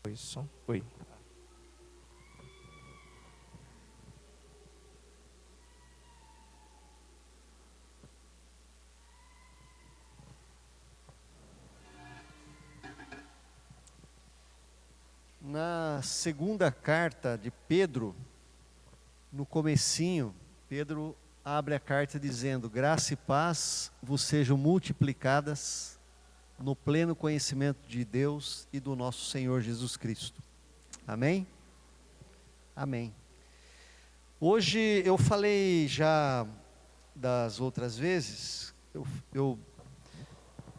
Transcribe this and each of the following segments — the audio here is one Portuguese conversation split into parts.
Oi, som. Oi. Na segunda carta de Pedro, no comecinho, Pedro abre a carta dizendo: graça e paz vos sejam multiplicadas no pleno conhecimento de Deus e do nosso Senhor Jesus Cristo. Amém? Amém. Hoje eu falei já das outras vezes, eu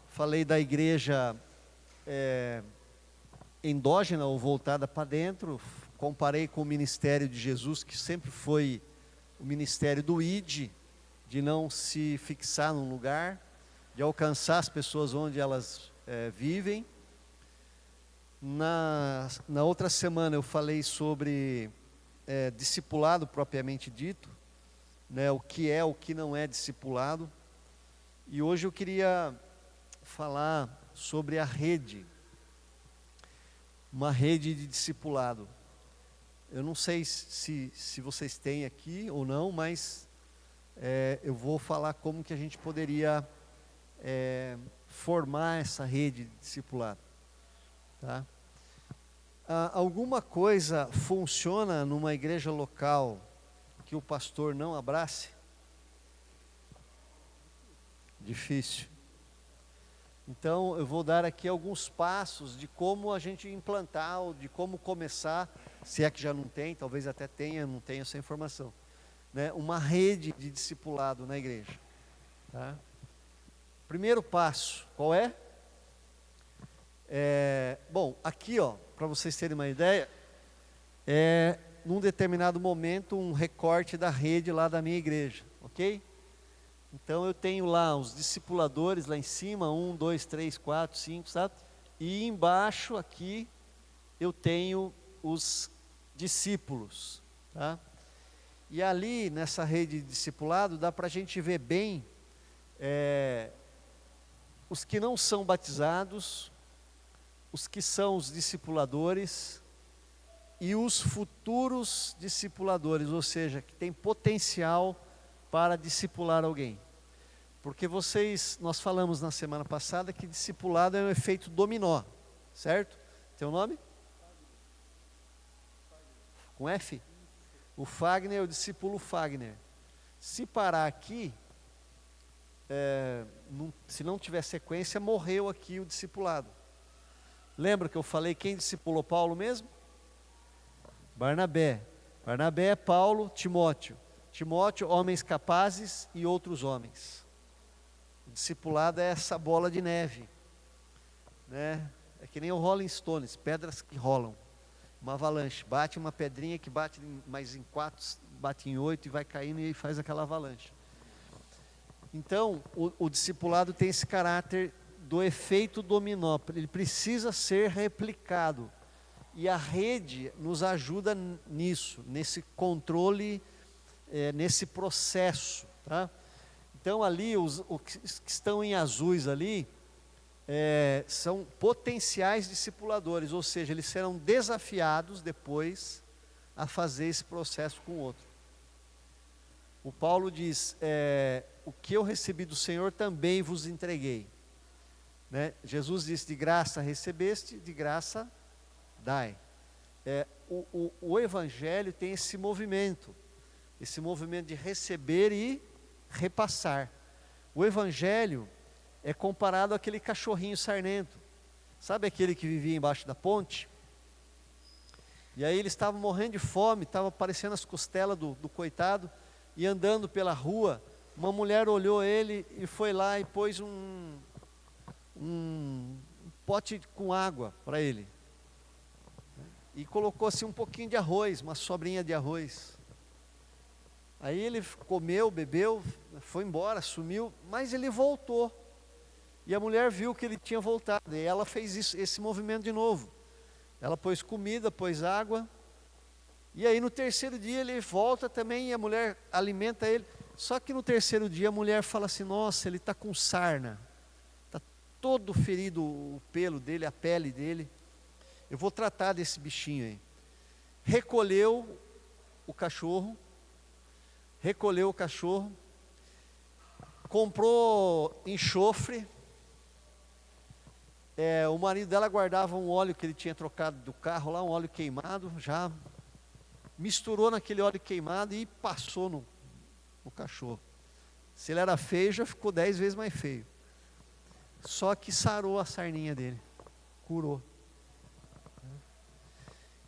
falei da igreja endógena ou voltada para dentro, comparei com o ministério de Jesus, que sempre foi o ministério do ID, de não se fixar num lugar, de alcançar as pessoas onde elas vivem. Na outra semana eu falei sobre discipulado propriamente dito, né, o que não é discipulado. E hoje eu queria falar sobre a rede, uma rede de discipulado. Eu não sei se vocês têm aqui ou não, mas eu vou falar como que a gente poderia formar essa rede de discipulado. Tá? Alguma coisa funciona numa igreja local que o pastor não abrace? Difícil. Então eu vou dar aqui alguns passos de como a gente implantar, ou de como começar, se é que já não tem, talvez até tenha, não tenha essa informação, né? Uma rede de discipulado na igreja. Tá? Primeiro passo, qual é? Bom, aqui para vocês terem uma ideia, num determinado momento um recorte da rede lá da minha igreja, ok? Então eu tenho lá os discipuladores lá em cima, 1, 2, 3, 4, 5, sabe? E embaixo aqui eu tenho os discípulos, tá? E ali nessa rede de discipulado dá para a gente ver bem os que não são batizados, os que são os discipuladores e os futuros discipuladores, ou seja, que tem potencial para discipular alguém. Porque nós falamos na semana passada que discipulado é um efeito dominó, certo? Teu nome? Com F? O Fagner, o discípulo Fagner. Se parar aqui, se não tiver sequência, morreu aqui o discipulado. Lembra que eu falei quem discipulou Paulo mesmo? Barnabé. Barnabé é Paulo, Timóteo. Timóteo, homens capazes e outros homens. O discipulado é essa bola de neve, né? É que nem o Rolling Stones, pedras que rolam, uma avalanche, bate uma pedrinha que bate mais em 4, bate em 8 e vai caindo e aí faz aquela avalanche. Então, o discipulado tem esse caráter do efeito dominó, ele precisa ser replicado, e a rede nos ajuda nisso, nesse controle, nesse processo, tá? Então ali, os que estão em azuis ali, são potenciais discipuladores, ou seja, eles serão desafiados depois a fazer esse processo com o outro. O Paulo diz, o que eu recebi do Senhor também vos entreguei. Né? Jesus disse, de graça recebeste, de graça dai. O Evangelho tem esse movimento de receber e repassar. O Evangelho é comparado àquele cachorrinho sarnento, sabe aquele que vivia embaixo da ponte? E aí eles estavam morrendo de fome, estava aparecendo as costelas do coitado, e andando pela rua, uma mulher olhou ele e foi lá e pôs um pote com água para ele, e colocou assim um pouquinho de arroz, uma sobrinha de arroz. Aí ele comeu, bebeu, foi embora, sumiu, mas ele voltou. E a mulher viu que ele tinha voltado, e ela fez esse movimento de novo. Ela pôs comida, pôs água, e aí no terceiro dia ele volta também, e a mulher alimenta ele. Só que no terceiro dia a mulher fala assim, nossa, ele está com sarna, está todo ferido o pelo dele, a pele dele. eu vou tratar desse bichinho aí. Recolheu o cachorro, comprou enxofre. O marido dela guardava um óleo que ele tinha trocado do carro lá, um óleo queimado, já misturou naquele óleo queimado e passou no cachorro. Se ele era feio, já ficou 10 vezes mais feio. Só que sarou a sarninha dele, curou.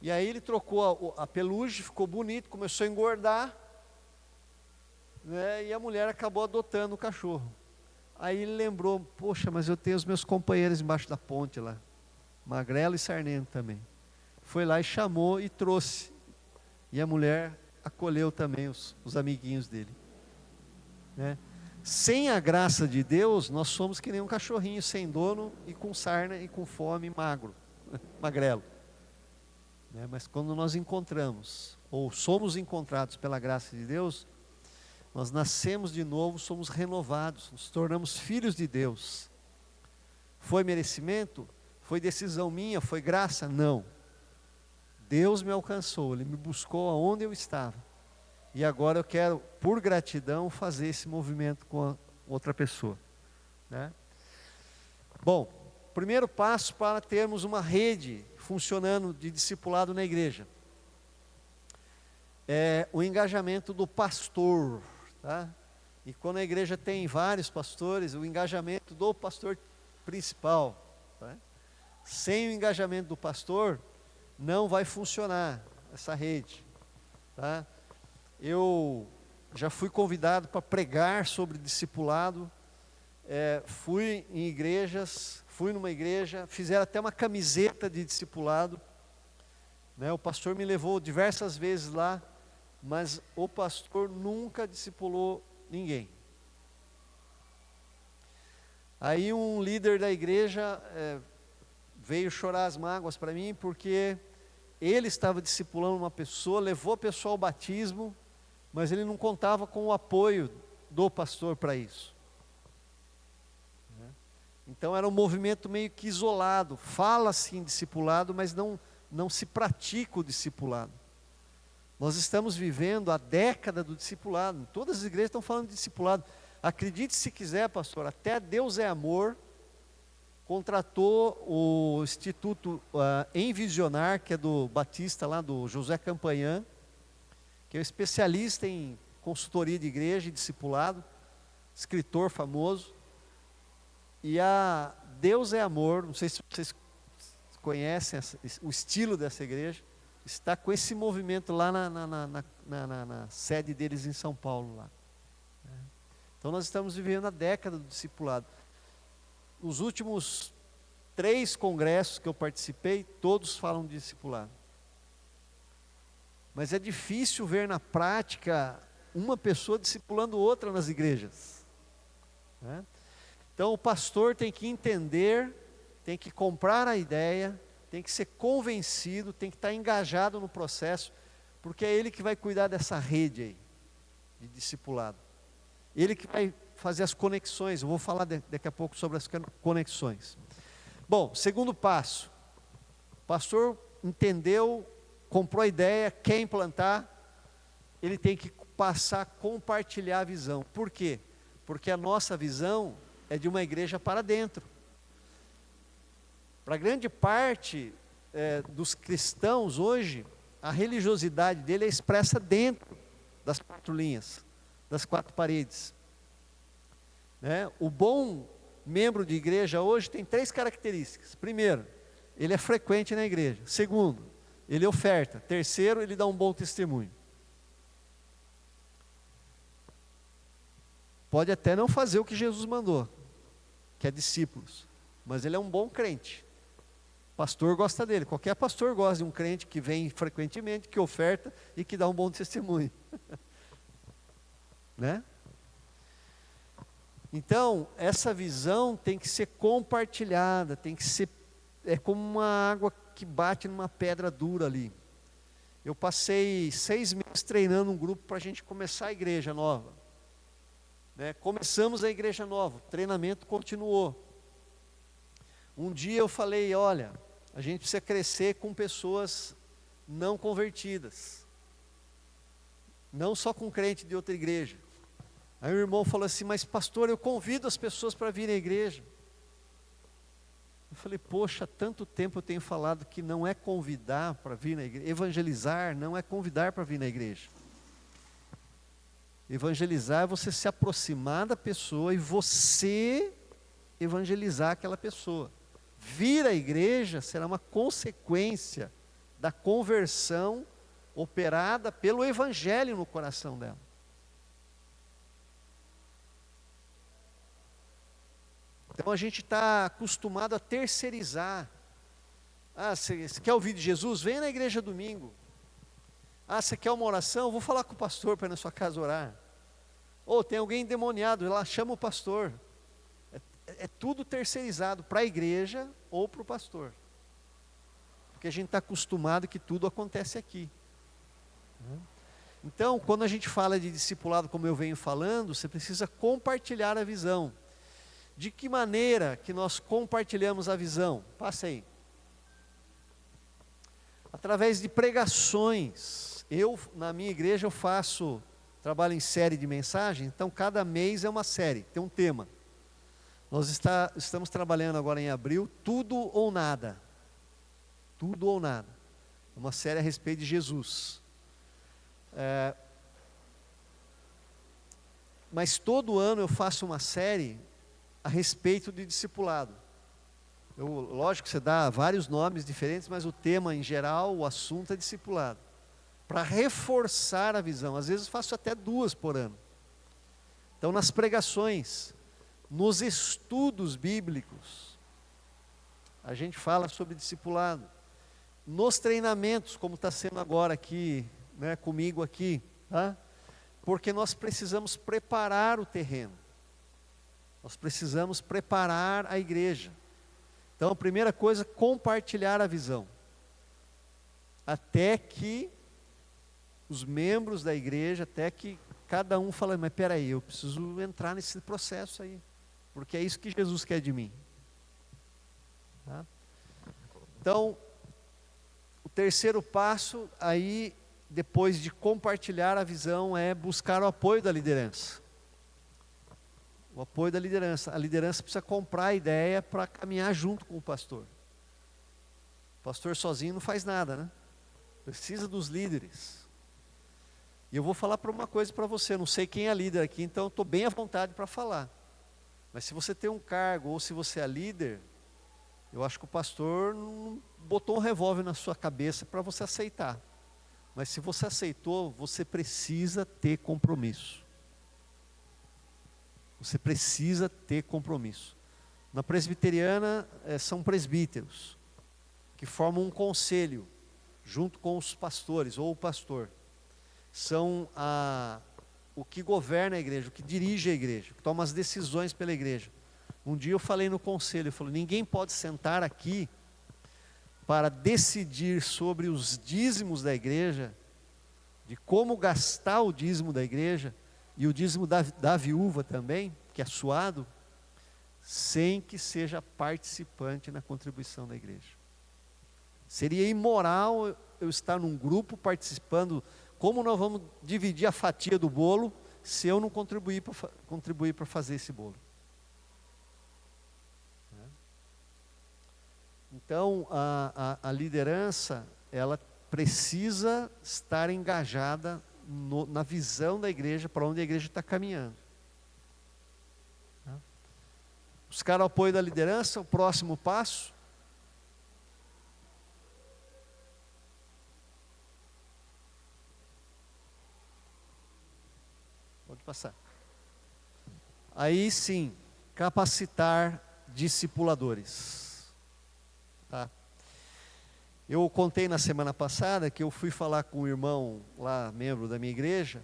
E aí ele trocou a pelugem, ficou bonito, começou a engordar, né, e a mulher acabou adotando o cachorro. Aí ele lembrou, poxa, mas eu tenho os meus companheiros embaixo da ponte lá, magrelo e sarnento também. Foi lá e chamou e trouxe. E a mulher acolheu também os amiguinhos dele. Né? Sem a graça de Deus, nós somos que nem um cachorrinho sem dono e com sarna e com fome, magro, magrelo. Né? Mas quando nós encontramos, ou somos encontrados pela graça de Deus, nós nascemos de novo, somos renovados, nos tornamos filhos de Deus. Foi merecimento? Foi decisão minha? Foi graça? Não. Deus me alcançou, Ele me buscou aonde eu estava. E agora eu quero, por gratidão, fazer esse movimento com a outra pessoa. Né? Bom, primeiro passo para termos uma rede funcionando de discipulado na igreja. É o engajamento do pastor. Tá? E quando a igreja tem vários pastores, o engajamento do pastor principal. Tá? Sem o engajamento do pastor, não vai funcionar essa rede. Tá? Eu já fui convidado para pregar sobre discipulado, fui em igrejas, fui numa igreja, fizeram até uma camiseta de discipulado, né? O pastor me levou diversas vezes lá, mas o pastor nunca discipulou ninguém. Aí um líder da igreja veio chorar as mágoas para mim, porque ele estava discipulando uma pessoa, levou a pessoa ao batismo, mas ele não contava com o apoio do pastor para isso. Então era um movimento meio que isolado, fala-se em discipulado, mas não se pratica o discipulado. Nós estamos vivendo a década do discipulado, todas as igrejas estão falando de discipulado. Acredite se quiser, pastor, até Deus é Amor contratou o Instituto Envisionar, que é do Batista lá, do José Campanhã, que é um especialista em consultoria de igreja e discipulado, escritor famoso. E a Deus é Amor, não sei se vocês conhecem o estilo dessa igreja, está com esse movimento lá na sede deles em São Paulo lá. Então nós estamos vivendo a década do discipulado. Os últimos 3 congressos que eu participei, todos falam de discipulado. Mas é difícil ver na prática uma pessoa discipulando outra nas igrejas. Né? Então o pastor tem que entender, tem que comprar a ideia, tem que ser convencido, tem que estar engajado no processo, porque é ele que vai cuidar dessa rede aí, de discipulado. Ele que vai fazer as conexões, eu vou falar daqui a pouco sobre as conexões. Bom, segundo passo, o pastor entendeu, comprou a ideia, quer implantar, ele tem que passar a compartilhar a visão. Por quê? Porque a nossa visão é de uma igreja para dentro. Para grande parte dos cristãos hoje, a religiosidade dele é expressa dentro das 4 linhas, das 4 paredes. Né? O bom membro de igreja hoje tem 3 características. Primeiro, ele é frequente na igreja. Segundo, ele oferta. Terceiro, ele dá um bom testemunho. Pode até não fazer o que Jesus mandou, que é discípulos, mas ele é um bom crente. Pastor gosta dele, qualquer pastor gosta de um crente que vem frequentemente, que oferta e que dá um bom testemunho. Né? Então, essa visão tem que ser compartilhada, tem que ser, como uma água que bate numa pedra dura ali. Eu passei 6 meses treinando um grupo para a gente começar a igreja nova. Né? Começamos a igreja nova, o treinamento continuou. Um dia eu falei, olha, A gente precisa crescer com pessoas não convertidas, não só com crente de outra igreja. Aí o irmão falou assim: mas pastor, eu convido as pessoas para vir à igreja. Eu falei: poxa, há tanto tempo eu tenho falado que não é convidar para vir na igreja. Evangelizar não é convidar para vir na igreja. Evangelizar é você se aproximar da pessoa e você evangelizar aquela pessoa. Vir à igreja será uma consequência da conversão operada pelo evangelho no coração dela. Então a gente está acostumado a terceirizar. Ah, você quer ouvir de Jesus? Vem na igreja domingo. Ah, você quer uma oração? Vou falar com o pastor para ir na sua casa orar. Ou tem alguém endemoniado, lá chama o pastor. É tudo terceirizado para a igreja ou para o pastor. Porque a gente está acostumado que tudo acontece aqui. Então, quando a gente fala de discipulado, como eu venho falando, você precisa compartilhar a visão. De que maneira que nós compartilhamos a visão? Passa aí. Através de pregações. Na minha igreja, eu trabalho em série de mensagens, então cada mês é uma série, tem um tema. Nós estamos trabalhando agora em abril, tudo ou nada. Tudo ou nada. Uma série a respeito de Jesus. Mas todo ano eu faço uma série a respeito de discipulado. Lógico que você dá vários nomes diferentes, mas o tema em geral, o assunto é discipulado. Para reforçar a visão. Às vezes faço até 2 por ano. Então, nas pregações, nos estudos bíblicos, a gente fala sobre discipulado. Nos treinamentos, como está sendo agora aqui, né, comigo aqui, tá? Porque nós precisamos preparar o terreno. Nós precisamos preparar a igreja. Então, a primeira coisa, compartilhar a visão. Até que os membros da igreja, até que cada um fala: mas espera aí, eu preciso entrar nesse processo aí. Porque é isso que Jesus quer de mim. Tá? Então, o terceiro passo, aí, depois de compartilhar a visão, é buscar o apoio da liderança. O apoio da liderança. A liderança precisa comprar a ideia para caminhar junto com o pastor. O pastor sozinho não faz nada, né? Precisa dos líderes. E eu vou falar uma coisa para você, eu não sei quem é líder aqui, então eu estou bem à vontade para falar. Mas se você tem um cargo, ou se você é líder, eu acho que o pastor não botou um revólver na sua cabeça para você aceitar. Mas se você aceitou, você precisa ter compromisso. Você precisa ter compromisso. Na presbiteriana, são presbíteros, que formam um conselho, junto com os pastores, ou o pastor. São o que governa a igreja, o que dirige a igreja, que toma as decisões pela igreja. Um dia eu falei no conselho, eu falei: ninguém pode sentar aqui para decidir sobre os dízimos da igreja, de como gastar o dízimo da igreja, e o dízimo da viúva também, que é suado, sem que seja participante na contribuição da igreja. Seria imoral eu estar num grupo participando. Como nós vamos dividir a fatia do bolo se eu não contribuir para fazer esse bolo? Então, a liderança, ela precisa estar engajada na visão da igreja, para onde a igreja está caminhando. Buscar o apoio da liderança, o próximo passo. Pode passar. Aí sim, capacitar discipuladores. Tá? Eu contei na semana passada que eu fui falar com um irmão lá, membro da minha igreja,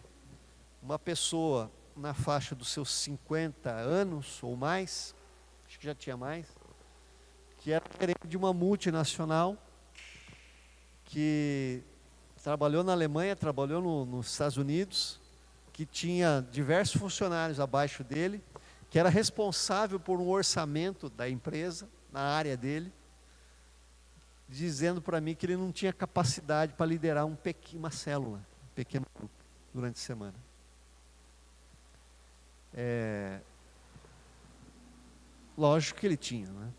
uma pessoa na faixa dos seus 50 anos ou mais, acho que já tinha mais, que era gerente de uma multinacional, que trabalhou na Alemanha, trabalhou nos Estados Unidos, que tinha diversos funcionários abaixo dele, que era responsável por um orçamento da empresa, na área dele, dizendo para mim que ele não tinha capacidade para liderar uma célula, um pequeno grupo, durante a semana. Lógico que ele tinha, né?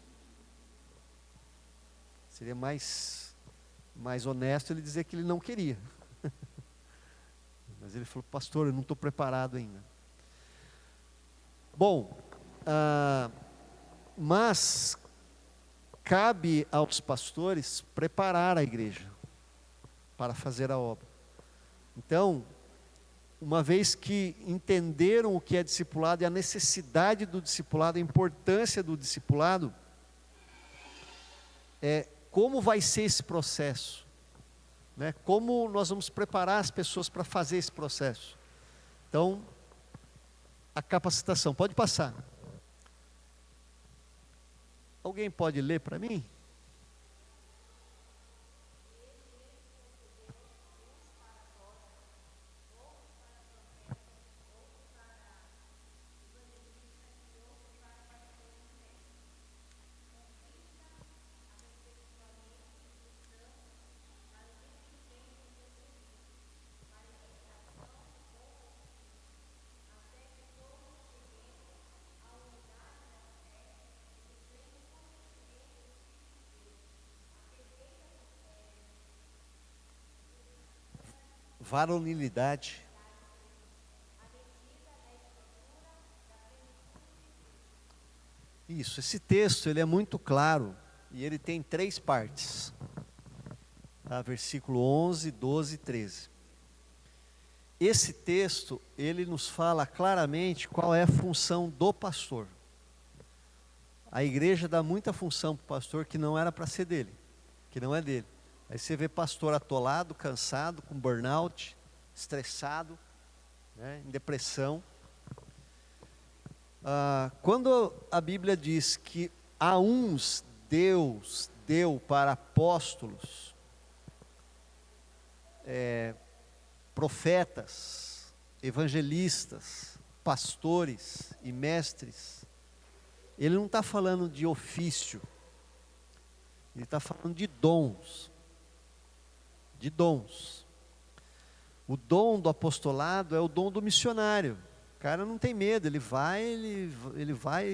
Seria mais honesto ele dizer que ele não queria. Mas ele falou, pastor, eu não estou preparado ainda. Bom, mas cabe aos pastores preparar a igreja para fazer a obra. Então, uma vez que entenderam o que é discipulado e a necessidade do discipulado, a importância do discipulado, como vai ser esse processo, né? Como nós vamos preparar as pessoas para fazer esse processo. Então, a capacitação, pode passar. Alguém pode ler para mim? Varonilidade. Isso, esse texto ele é muito claro e ele tem 3 partes. Tá? Versículo 11, 12 e 13. Esse texto, ele nos fala claramente qual é a função do pastor. A igreja dá muita função para o pastor que não era para ser dele, que não é dele. Aí você vê pastor atolado, cansado, com burnout, estressado, né, em depressão. Quando a Bíblia diz que a uns Deus deu para apóstolos, profetas, evangelistas, pastores e mestres, ele não está falando de ofício, ele está falando de dons. De dons. O dom do apostolado é o dom do missionário. O cara não tem medo, ele vai,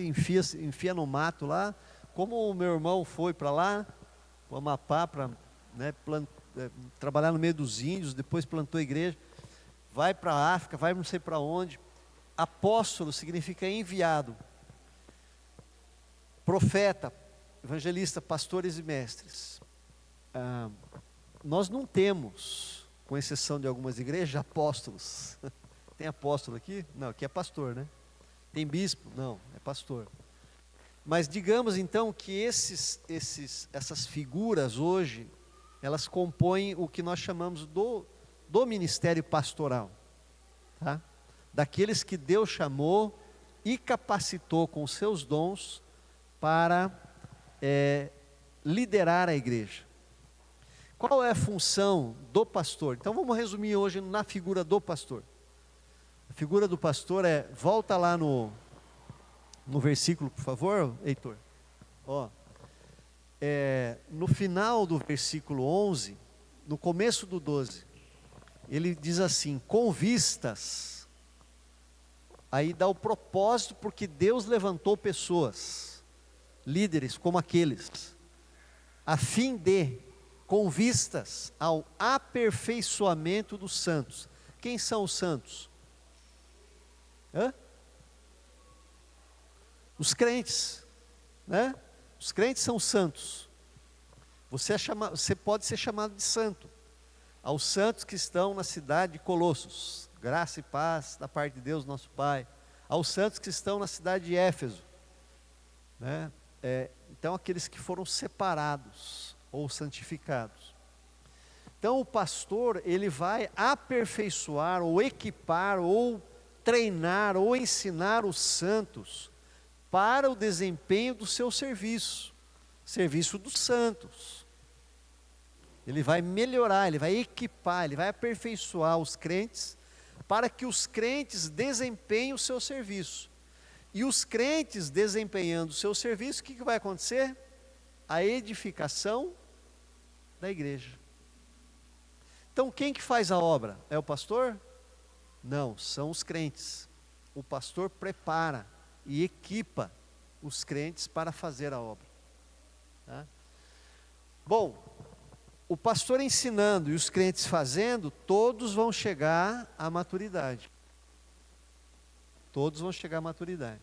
enfia no mato lá, como o meu irmão foi para lá, para o Amapá, para, né, trabalhar no meio dos índios, depois plantou igreja, vai para a África, vai não sei para onde. Apóstolo significa enviado. Profeta, evangelista, pastores e mestres. Nós não temos, com exceção de algumas igrejas, apóstolos. Tem apóstolo aqui? Não, aqui é pastor, né? Tem bispo? Não, é pastor. Mas digamos então que essas figuras hoje, elas compõem o que nós chamamos do ministério pastoral, tá? Daqueles que Deus chamou e capacitou com os seus dons para liderar a igreja. Qual é a função do pastor? Então vamos resumir hoje na figura do pastor. A figura do pastor volta lá no versículo, por favor, Heitor. No final do versículo 11, no começo do 12, ele diz assim, com vistas, aí dá o propósito, porque Deus levantou pessoas, líderes como aqueles, a fim de, com vistas ao aperfeiçoamento dos santos. Quem são os santos? Os crentes, né? Os crentes são santos. Você pode ser chamado de santo. Aos santos que estão na cidade de Colossos, graça e paz da parte de Deus nosso Pai. Aos santos que estão na cidade de Éfeso, né? Então aqueles que foram separados ou santificados. Então o pastor, ele vai aperfeiçoar ou equipar ou treinar ou ensinar os santos para o desempenho do seu serviço dos santos. Ele vai melhorar, ele vai equipar, ele vai aperfeiçoar os crentes para que os crentes desempenhem o seu serviço. E os crentes desempenhando o seu serviço, o que vai acontecer? A edificação da igreja. Então quem que faz a obra? É o pastor? Não, são os crentes. O pastor prepara e equipa os crentes para fazer a obra. Tá? Bom, o pastor ensinando e os crentes fazendo, todos vão chegar à maturidade. Todos vão chegar à maturidade.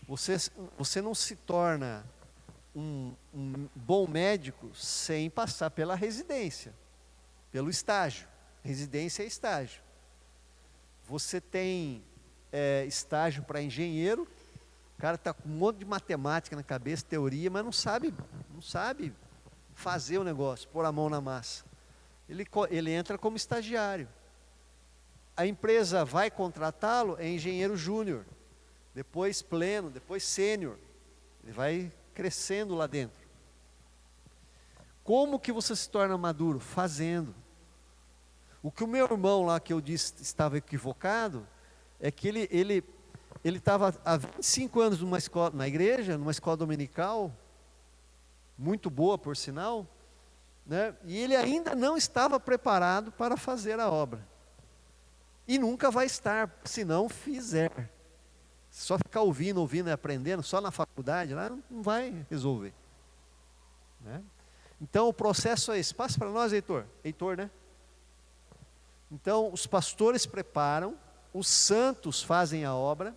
Você não se torna um bom médico sem passar pela residência, pelo estágio. Residência é estágio. Você tem estágio para engenheiro, o cara está com um monte de matemática na cabeça, teoria, mas não sabe fazer o negócio, pôr a mão na massa. Ele entra como estagiário. A empresa vai contratá-lo, é engenheiro júnior, depois pleno, depois sênior. Ele vai crescendo lá dentro. Como que você se torna maduro? Fazendo. O que o meu irmão lá, que eu disse estava equivocado, é que ele estava há 25 anos numa escola, na igreja, numa escola dominical, muito boa por sinal, né? E ele ainda não estava preparado para fazer a obra. E nunca vai estar, se não fizer. Só ficar ouvindo e aprendendo, só na faculdade, lá não vai resolver. Né? Então o processo é esse. Passa para nós, Heitor. Heitor, né? Então os pastores preparam, os santos fazem a obra,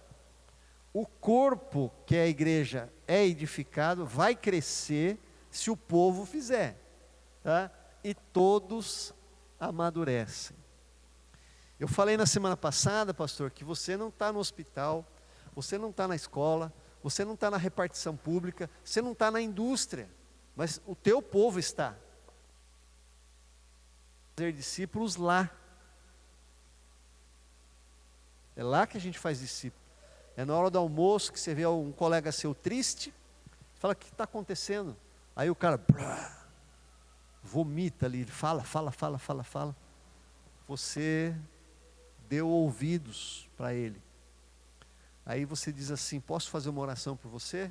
o corpo, que é a igreja, é edificado, vai crescer se o povo fizer. Tá? E todos amadurecem. Eu falei na semana passada, pastor, que você não está no hospital, você não está na escola, você não está na repartição pública, você não está na indústria, mas o teu povo está. Fazer discípulos lá. É lá que a gente faz discípulo. É na hora do almoço que você vê um colega seu triste, fala: o que está acontecendo? Aí o cara vomita ali, fala. Você deu ouvidos para ele. Aí você diz assim: posso fazer uma oração por você?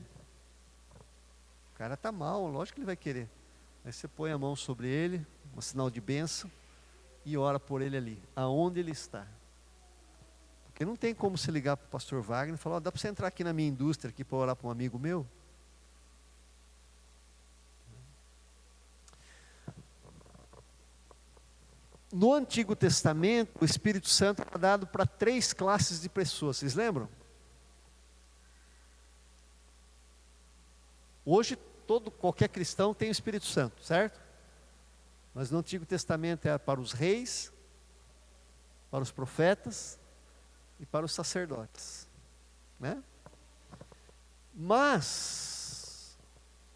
O cara está mal, lógico que ele vai querer. Aí você põe a mão sobre ele, um sinal de bênção, e ora por ele ali, aonde ele está. Porque não tem como você ligar para o pastor Wagner e falar: dá para você entrar aqui na minha indústria aqui para orar para um amigo meu? No Antigo Testamento, o Espírito Santo é dado para 3 classes de pessoas, vocês lembram? Hoje, qualquer cristão tem o Espírito Santo, certo? Mas no Antigo Testamento era para os reis, para os profetas e para os sacerdotes, né? Mas,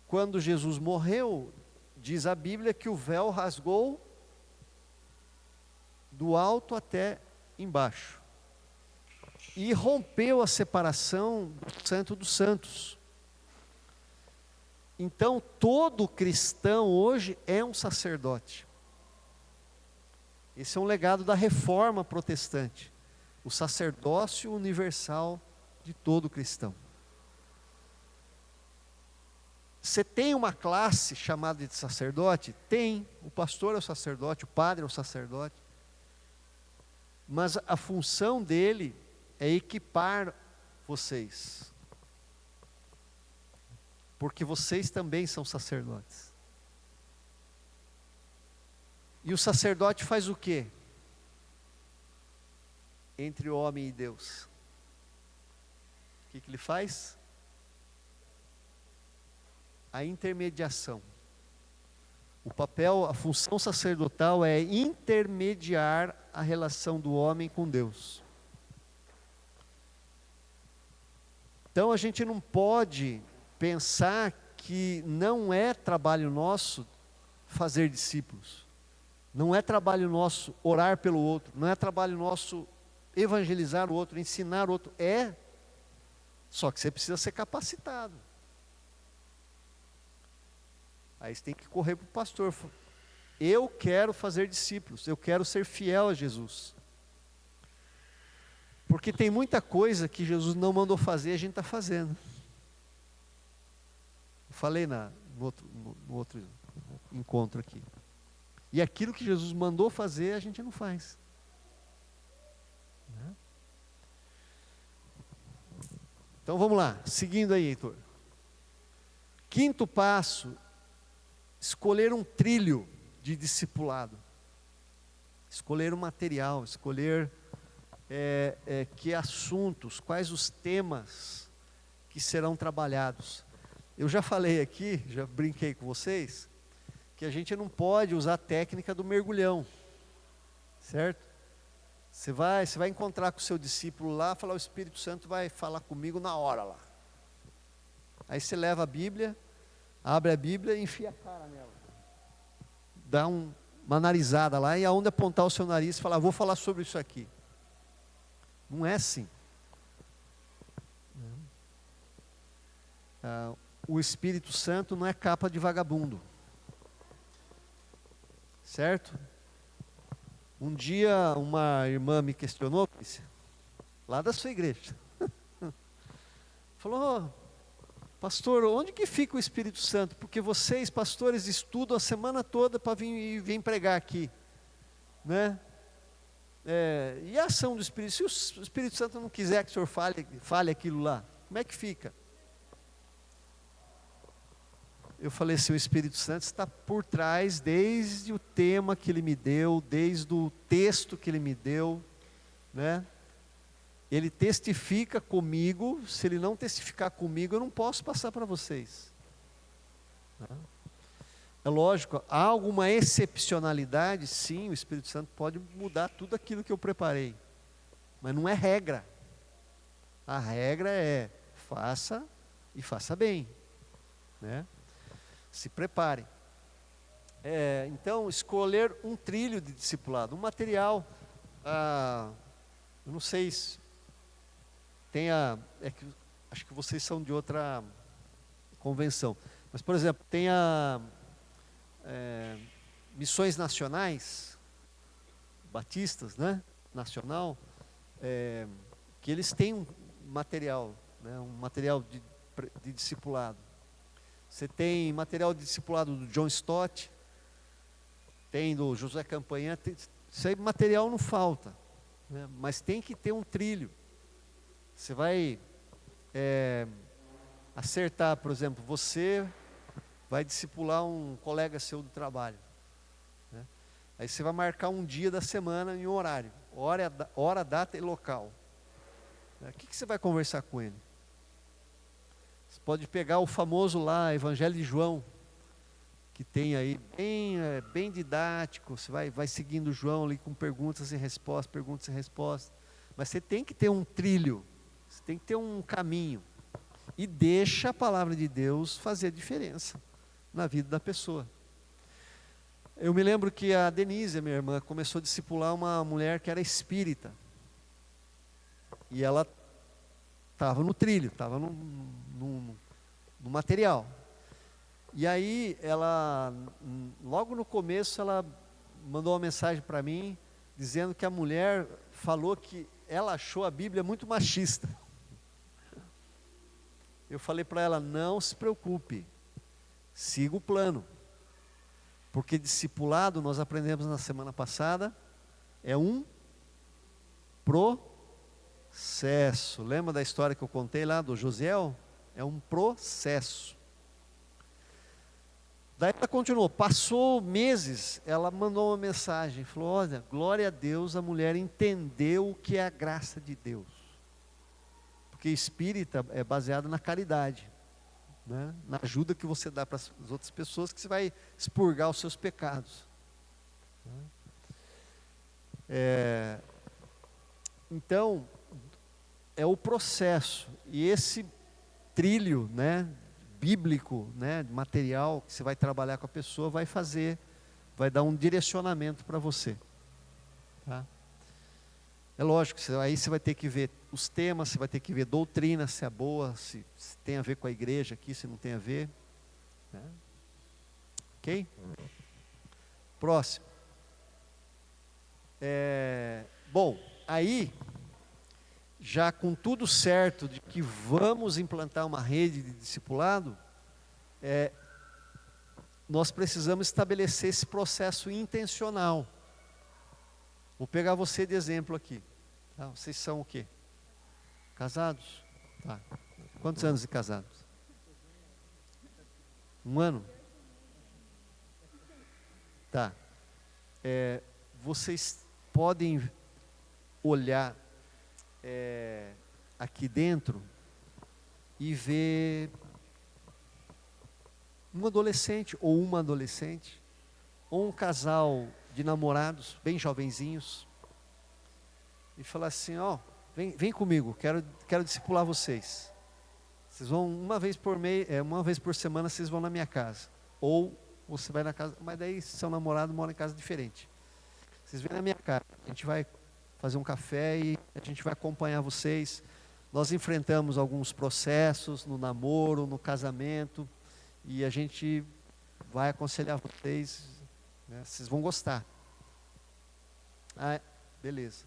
quando Jesus morreu, diz a Bíblia que o véu rasgou do alto até embaixo, e rompeu a separação do Santo dos Santos. Então todo cristão hoje é um sacerdote. Esse é um legado da reforma protestante, o sacerdócio universal de todo cristão. Você tem uma classe chamada de sacerdote? Tem. O pastor é o sacerdote, o padre é o sacerdote. Mas a função dele é equipar vocês. Porque vocês também são sacerdotes. E o sacerdote faz o quê? Entre o homem e Deus. O que ele faz? A intermediação. O papel, a função sacerdotal é intermediar a relação do homem com Deus. Então a gente não pode pensar que não é trabalho nosso fazer discípulos. Não é trabalho nosso orar pelo outro. Não é trabalho nosso evangelizar o outro, ensinar o outro. É, só que você precisa ser capacitado. Aí você tem que correr para o pastor. Eu quero fazer discípulos, eu quero ser fiel a Jesus. Porque tem muita coisa que Jesus não mandou fazer e a gente está fazendo. Eu falei no encontro aqui. E aquilo que Jesus mandou fazer, a gente não faz. Né? Então vamos lá, seguindo aí, Heitor. Quinto passo, escolher um trilho de discipulado. Escolher um material, escolher que assuntos, quais os temas que serão trabalhados. Eu já falei aqui, já brinquei com vocês, que a gente não pode usar a técnica do mergulhão, certo? Você vai encontrar com o seu discípulo lá, falar, o Espírito Santo vai falar comigo na hora lá. Aí você leva a Bíblia, abre a Bíblia e enfia a cara nela. Dá uma narizada lá e aonde apontar o seu nariz, falar, vou falar sobre isso aqui. Não é assim. O Espírito Santo não é capa de vagabundo. Certo? Um dia uma irmã me questionou, lá da sua igreja. Falou, pastor, onde que fica o Espírito Santo? Porque vocês, pastores, estudam a semana toda para vir pregar aqui. Né? E a ação do Espírito? Se o Espírito Santo não quiser que o senhor fale aquilo lá, como é que fica? Eu falei assim, o Espírito Santo está por trás desde o tema que ele me deu, desde o texto que ele me deu, né? Ele testifica comigo, se ele não testificar comigo, eu não posso passar para vocês. É lógico, há alguma excepcionalidade, sim, o Espírito Santo pode mudar tudo aquilo que eu preparei, mas não é regra. A regra é, faça e faça bem, né? Se prepare. Então, escolher um trilho de discipulado, um material. Eu não sei se acho que vocês são de outra convenção. Mas, por exemplo, tem missões nacionais, batistas, né? Nacional, que eles têm um material, né? Um material de discipulado. Você tem material de discipulado do John Stott, tem do José Campanha, isso aí material não falta, né? Mas tem que ter um trilho. Você vai acertar, por exemplo, você vai discipular um colega seu do trabalho, né? Aí você vai marcar um dia da semana em um horário, hora, data e local. O que você vai conversar com ele? Você pode pegar o famoso lá, Evangelho de João, que tem aí, bem didático, você vai seguindo João ali com perguntas e respostas, mas você tem que ter um trilho, você tem que ter um caminho, e deixa a palavra de Deus fazer a diferença na vida da pessoa. Eu me lembro que a Denise, minha irmã, começou a discipular uma mulher que era espírita, e ela estava no trilho, estava no material. E aí, logo no começo, ela mandou uma mensagem para mim, dizendo que a mulher falou que ela achou a Bíblia muito machista. Eu falei para ela, não se preocupe, siga o plano. Porque discipulado, nós aprendemos na semana passada, é um processo. Lembra da história que eu contei lá do Josiel? É um processo. Daí ela continuou, passou meses, ela mandou uma mensagem, falou, olha, glória a Deus, a mulher entendeu o que é a graça de Deus. Porque espírita é baseado na caridade, né? Na ajuda que você dá para as outras pessoas, que você vai expurgar os seus pecados. Então, é o processo, e esse trilho, né, bíblico, né, material que você vai trabalhar com a pessoa, vai dar um direcionamento para você. Tá? É lógico, aí você vai ter que ver os temas, você vai ter que ver doutrina, se é boa, se tem a ver com a igreja aqui, se não tem a ver. Né? Ok? Próximo. Bom, aí, já com tudo certo de que vamos implantar uma rede de discipulado, nós precisamos estabelecer esse processo intencional. Vou pegar você de exemplo aqui. Tá? Vocês são o quê? Casados? Tá. Quantos anos de casados? 1 ano? Tá. Vocês podem olhar aqui dentro e ver um adolescente ou uma adolescente, ou um casal de namorados, bem jovenzinhos, e falar assim, ó, vem comigo, quero discipular vocês. Vocês vão uma vez por semana, vocês vão na minha casa. Ou você vai na casa, mas daí seu namorado mora em casa diferente. Vocês vêm na minha casa, a gente vai fazer um café e a gente vai acompanhar vocês. Nós enfrentamos alguns processos no namoro, no casamento, e a gente vai aconselhar vocês, né? Vocês vão gostar. Ah, beleza.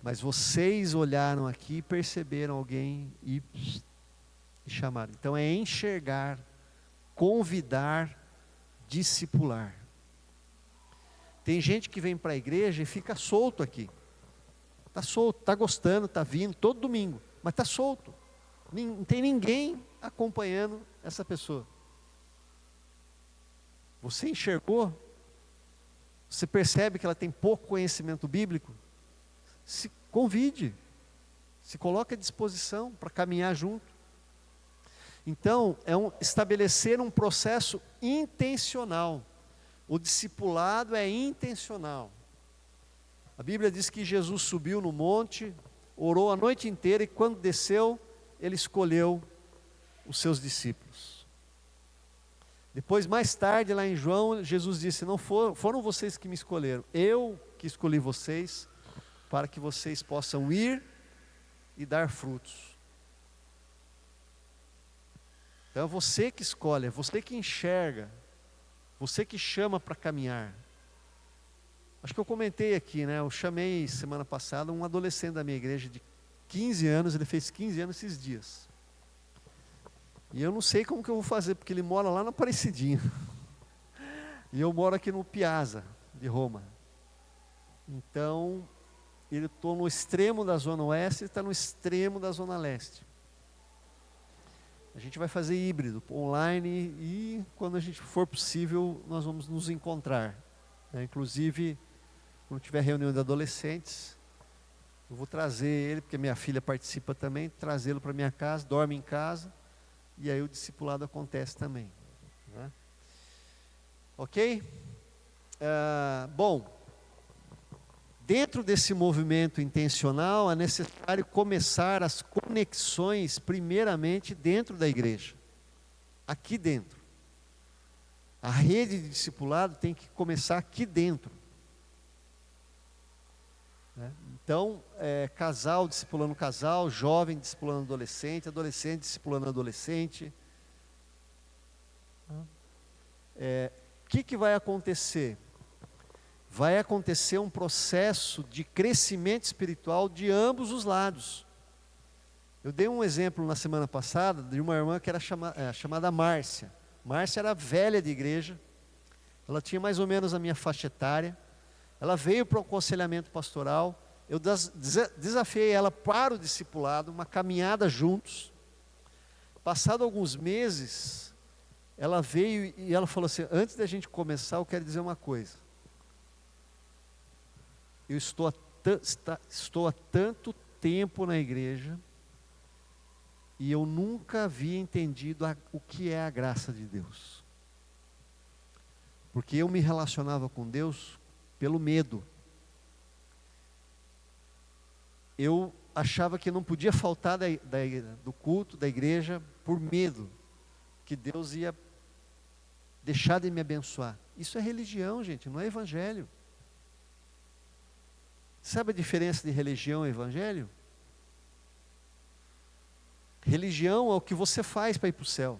Mas vocês olharam aqui, perceberam alguém e chamaram. Então é enxergar, convidar, discipular. Tem gente que vem para a igreja e fica solto aqui. Está solto, está gostando, está vindo todo domingo, mas está solto. Não tem ninguém acompanhando essa pessoa. Você enxergou? Você percebe que ela tem pouco conhecimento bíblico? Se convide, se coloque à disposição para caminhar junto. Então, estabelecer um processo intencional. O discipulado é intencional. A Bíblia diz que Jesus subiu no monte, orou a noite inteira e quando desceu, ele escolheu os seus discípulos. Depois, mais tarde, lá em João, Jesus disse, não foram vocês que me escolheram, eu que escolhi vocês, para que vocês possam ir e dar frutos. Então é você que escolhe, é você que enxerga, você que chama para caminhar. Acho que eu comentei aqui, né? Eu chamei semana passada um adolescente da minha igreja de 15 anos, ele fez 15 anos esses dias. E eu não sei como que eu vou fazer, porque ele mora lá na Aparecidinha. E eu moro aqui no Piazza, de Roma. Então, ele está no extremo da Zona Oeste e está no extremo da Zona Leste. A gente vai fazer híbrido, online, e quando a gente for possível, nós vamos nos encontrar. Inclusive, quando tiver reunião de adolescentes, eu vou trazer ele, porque minha filha participa também, trazê-lo para minha casa, dorme em casa, e aí o discipulado acontece também. Né? Ok? Bom, dentro desse movimento intencional, é necessário começar as conexões, primeiramente, dentro da igreja. Aqui dentro. A rede de discipulado tem que começar aqui dentro. Né? Então, casal discipulando casal, jovem discipulando adolescente, adolescente discipulando adolescente. O que vai acontecer? Vai acontecer um processo de crescimento espiritual de ambos os lados. Eu dei um exemplo na semana passada de uma irmã que era chamada Márcia. Márcia era velha de igreja, ela tinha mais ou menos a minha faixa etária, ela veio para o aconselhamento pastoral, eu desafiei ela para o discipulado, uma caminhada juntos. Passado alguns meses, ela veio e ela falou assim, antes da gente começar, eu quero dizer uma coisa. Eu estou há tanto tempo na igreja e eu nunca havia entendido o que é a graça de Deus. Porque eu me relacionava com Deus pelo medo. Eu achava que não podia faltar do culto, da igreja, por medo que Deus ia deixar de me abençoar. Isso é religião, gente, não é evangelho. Sabe a diferença de religião e evangelho? Religião é o que você faz para ir para o céu.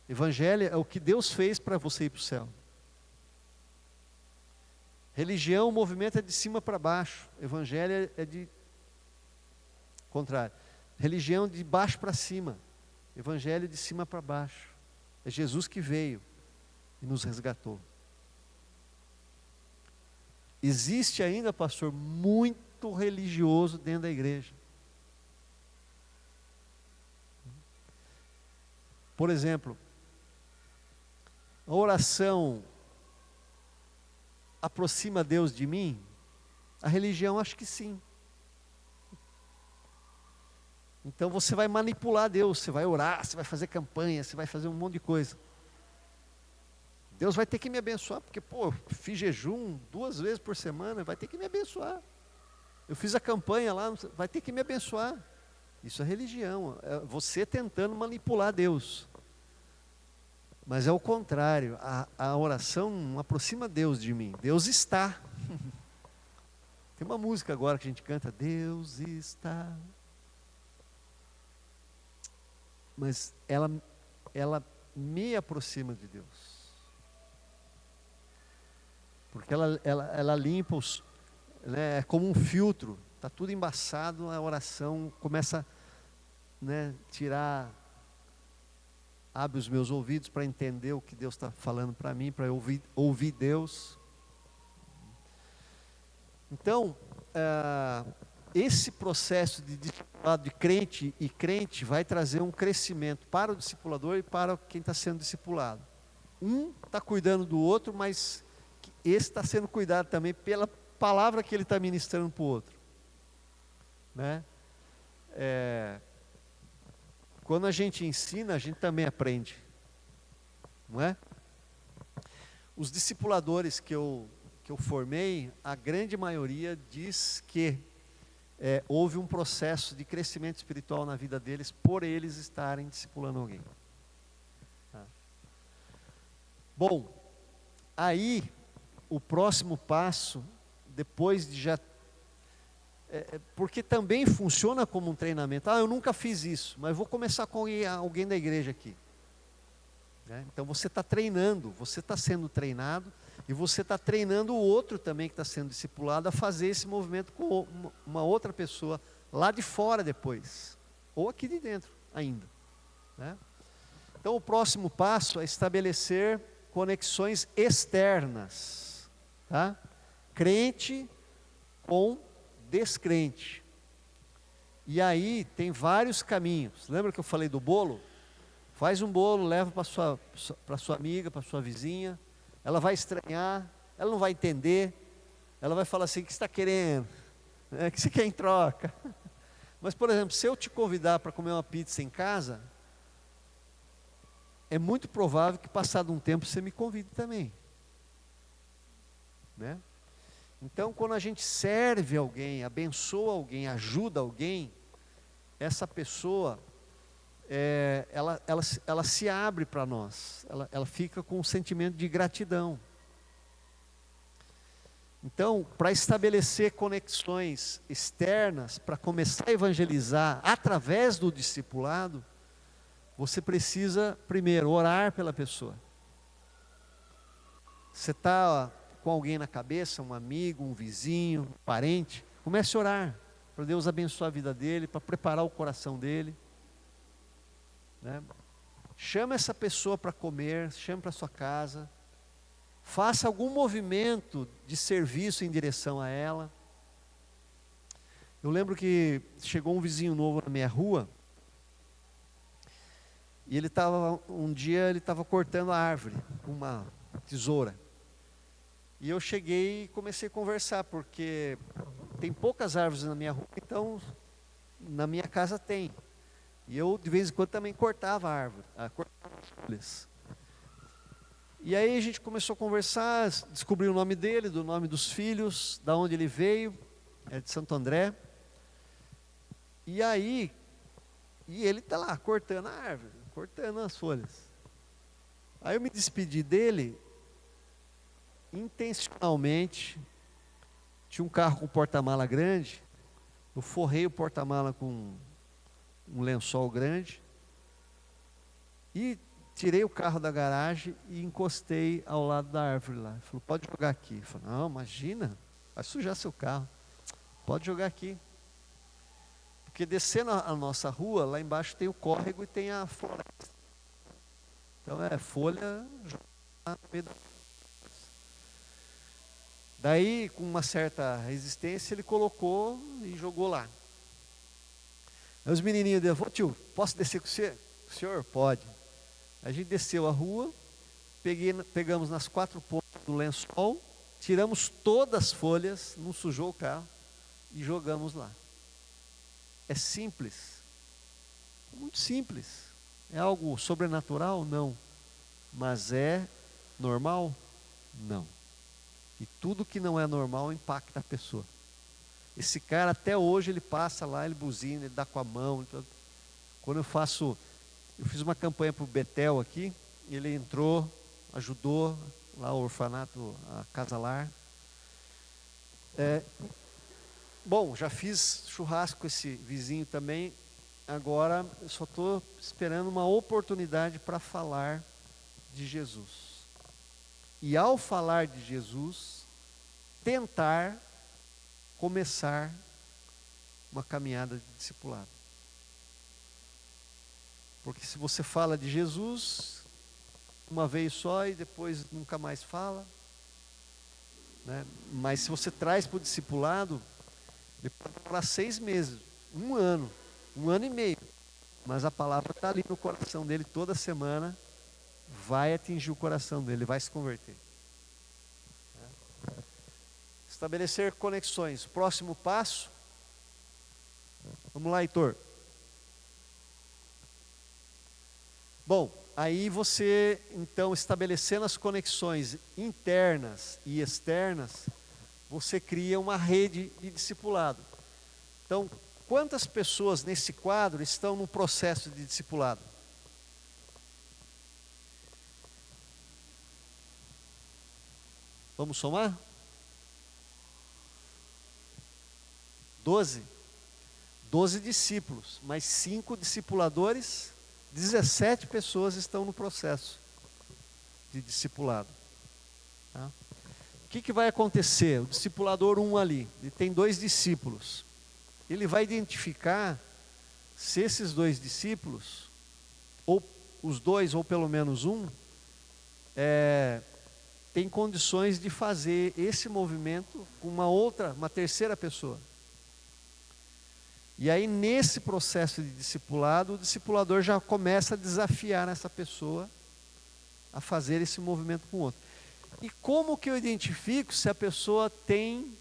Evangelho é o que Deus fez para você ir para o céu. Religião, o movimento é de cima para baixo. Evangelho é de contrário. Religião de baixo para cima. Evangelho de cima para baixo. É Jesus que veio e nos resgatou. Existe ainda, pastor, muito religioso dentro da igreja. Por exemplo, a oração aproxima Deus de mim? A religião, acho que sim. Então você vai manipular Deus, você vai orar, você vai fazer campanha, você vai fazer um monte de coisa. Deus vai ter que me abençoar, porque, pô, fiz jejum 2 vezes por semana, vai ter que me abençoar. Eu fiz a campanha lá, vai ter que me abençoar. Isso é religião, é você tentando manipular Deus. Mas é o contrário, a oração aproxima Deus de mim. Deus está. Tem uma música agora que a gente canta, Deus está. Mas ela me aproxima de Deus. Porque ela limpa os, né, é como um filtro, está tudo embaçado, a oração começa, né, abre os meus ouvidos para entender o que Deus está falando para mim, para eu ouvir Deus. Então, esse processo de discipulado de crente e crente vai trazer um crescimento para o discipulador e para quem está sendo discipulado. Um está cuidando do outro, mas esse está sendo cuidado também pela palavra que ele está ministrando para o outro. Né? Quando a gente ensina, a gente também aprende. Não é? Os discipuladores que eu formei, a grande maioria diz que houve um processo de crescimento espiritual na vida deles por eles estarem discipulando alguém. Tá? Bom, aí o próximo passo, depois de já... porque também funciona como um treinamento. Eu nunca fiz isso, mas vou começar com alguém da igreja aqui. Né? Então você está treinando, você está sendo treinado, e você está treinando o outro também que está sendo discipulado a fazer esse movimento com uma outra pessoa lá de fora depois, ou aqui de dentro ainda. Né? Então o próximo passo é estabelecer conexões externas. Tá? Crente com descrente. E aí tem vários caminhos. Lembra que eu falei do bolo? Faz um bolo, leva para sua amiga, para sua vizinha. Ela vai estranhar, ela não vai entender. Ela vai falar assim, o que você está querendo? O que você quer em troca? Mas, por exemplo, se eu te convidar para comer uma pizza em casa, é muito provável que passado um tempo você me convide também. Né? Então, quando a gente serve alguém, abençoa alguém, ajuda alguém, essa pessoa, ela se abre para nós, ela fica com um sentimento de gratidão. Então, para estabelecer conexões externas, para começar a evangelizar através do discipulado, você precisa, primeiro, orar pela pessoa. Você está com alguém na cabeça, um amigo, um vizinho, um parente, comece a orar, para Deus abençoar a vida dele, para preparar o coração dele. Né? Chama essa pessoa para comer, chame para sua casa, faça algum movimento de serviço em direção a ela. Eu lembro que chegou um vizinho novo na minha rua, e um dia ele estava cortando a árvore com uma tesoura. E eu cheguei e comecei a conversar, porque tem poucas árvores na minha rua, então na minha casa tem. E eu de vez em quando também cortava a árvore, cortava as folhas. E aí a gente começou a conversar, descobri o nome dele, do nome dos filhos, da onde ele veio, é de Santo André. E ele está lá cortando a árvore, cortando as folhas. Aí eu me despedi dele, intencionalmente. Tinha um carro com porta-mala grande, eu forrei o porta-mala com um lençol grande, e tirei o carro da garagem e encostei ao lado da árvore lá. Ele falou, pode jogar aqui. Eu falei, não, imagina, vai sujar seu carro, pode jogar aqui. Porque descendo a nossa rua, lá embaixo tem o córrego e tem a floresta. Então é folha no meio da... Daí, com uma certa resistência, ele colocou e jogou lá. Aí os menininhos dele falaram: tio, posso descer com você? O senhor? Pode. A gente desceu a rua, pegamos nas 4 pontas do lençol, tiramos todas as folhas, não sujou o carro e jogamos lá. É simples, muito simples. É algo sobrenatural? Não. Mas é normal? Não. E tudo que não é normal impacta a pessoa. Esse cara até hoje ele passa lá, ele buzina, ele dá com a mão. Quando eu fiz uma campanha para o Betel aqui, ele entrou, ajudou lá o orfanato, a Casa Lar. Bom, já fiz churrasco com esse vizinho também. Agora eu só estou esperando uma oportunidade para falar de Jesus. E ao falar de Jesus, tentar começar uma caminhada de discipulado. Porque se você fala de Jesus uma vez só e depois nunca mais fala, né? Mas se você traz para o discipulado, ele pode demorar 6 meses, 1 ano, 1 ano e meio, mas a palavra está ali no coração dele toda semana, vai atingir o coração dele, vai se converter. Estabelecer conexões. Próximo passo. Vamos lá, Heitor. Bom, aí você, então, estabelecendo as conexões internas e externas, você cria uma rede de discipulado. Então, quantas pessoas nesse quadro estão no processo de discipulado? Vamos somar? 12? 12 discípulos, mais 5 discipuladores, 17 pessoas estão no processo de discipulado. Tá? O que vai acontecer? O discipulador 1 ali, ele tem 2 discípulos. Ele vai identificar se esses 2 discípulos, ou os 2, ou pelo menos um, tem condições de fazer esse movimento com uma terceira pessoa. E aí, nesse processo de discipulado, o discipulador já começa a desafiar essa pessoa a fazer esse movimento com o outro. E como que eu identifico se a pessoa tem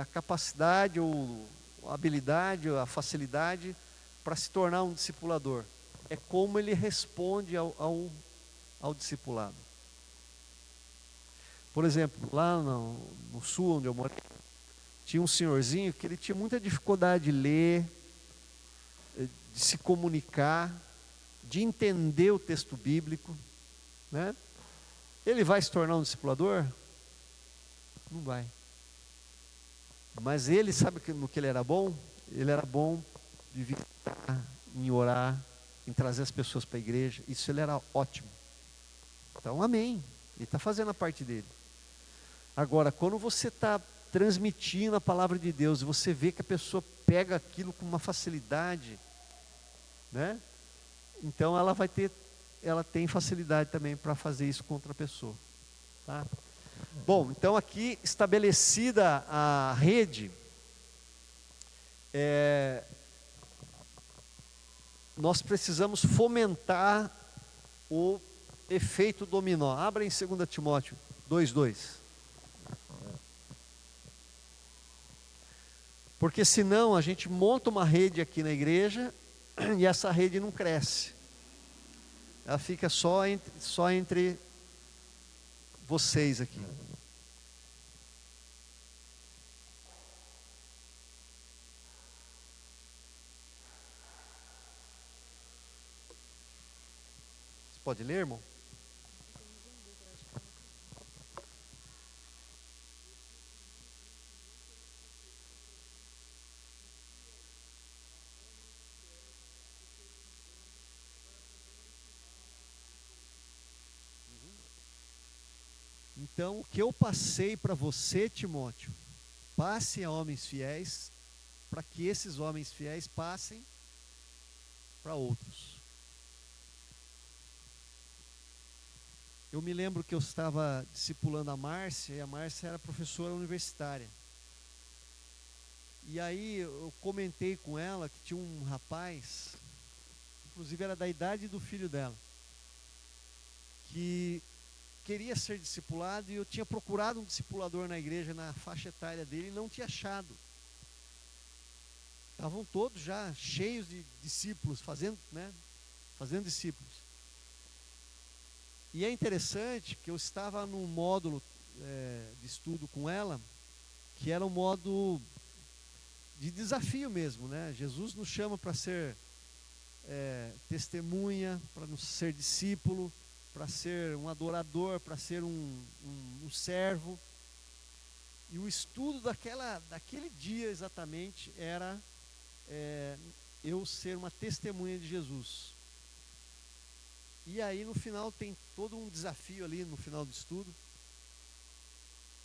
a capacidade, ou a habilidade, ou a facilidade para se tornar um discipulador? É como ele responde ao discipulado. Por exemplo, lá no sul, onde eu morei, tinha um senhorzinho que ele tinha muita dificuldade de ler, de se comunicar, de entender o texto bíblico, né? Ele vai se tornar um discipulador? Não vai. Mas ele, sabe no que ele era bom? Ele era bom de visitar, em orar, em trazer as pessoas para a igreja. Isso ele era ótimo. Então, amém. Ele está fazendo a parte dele. Agora, quando você está transmitindo a palavra de Deus, e você vê que a pessoa pega aquilo com uma facilidade, né? Então ela tem facilidade também para fazer isso com outra pessoa, tá? Bom, então aqui estabelecida a rede, nós precisamos fomentar o efeito dominó. Abra em 2 Timóteo 2:2. Porque senão a gente monta uma rede aqui na igreja e essa rede não cresce. Ela fica só entre vocês aqui. Você pode ler, irmão? Então, o que eu passei para você, Timóteo, passe a homens fiéis, para que esses homens fiéis passem para outros. Eu me lembro que eu estava discipulando a Márcia, e a Márcia era professora universitária. E aí eu comentei com ela que tinha um rapaz, inclusive era da idade do filho dela, que queria ser discipulado, e eu tinha procurado um discipulador na igreja, na faixa etária dele, e não tinha achado. Estavam todos já cheios de discípulos, fazendo discípulos. E é interessante que eu estava num módulo de estudo com ela, que era um modo de desafio mesmo, né? Jesus nos chama para ser testemunha, para ser discípulo, para ser um adorador, para ser um servo. E o estudo daquele dia exatamente era eu ser uma testemunha de Jesus. E aí no final tem todo um desafio ali no final do estudo.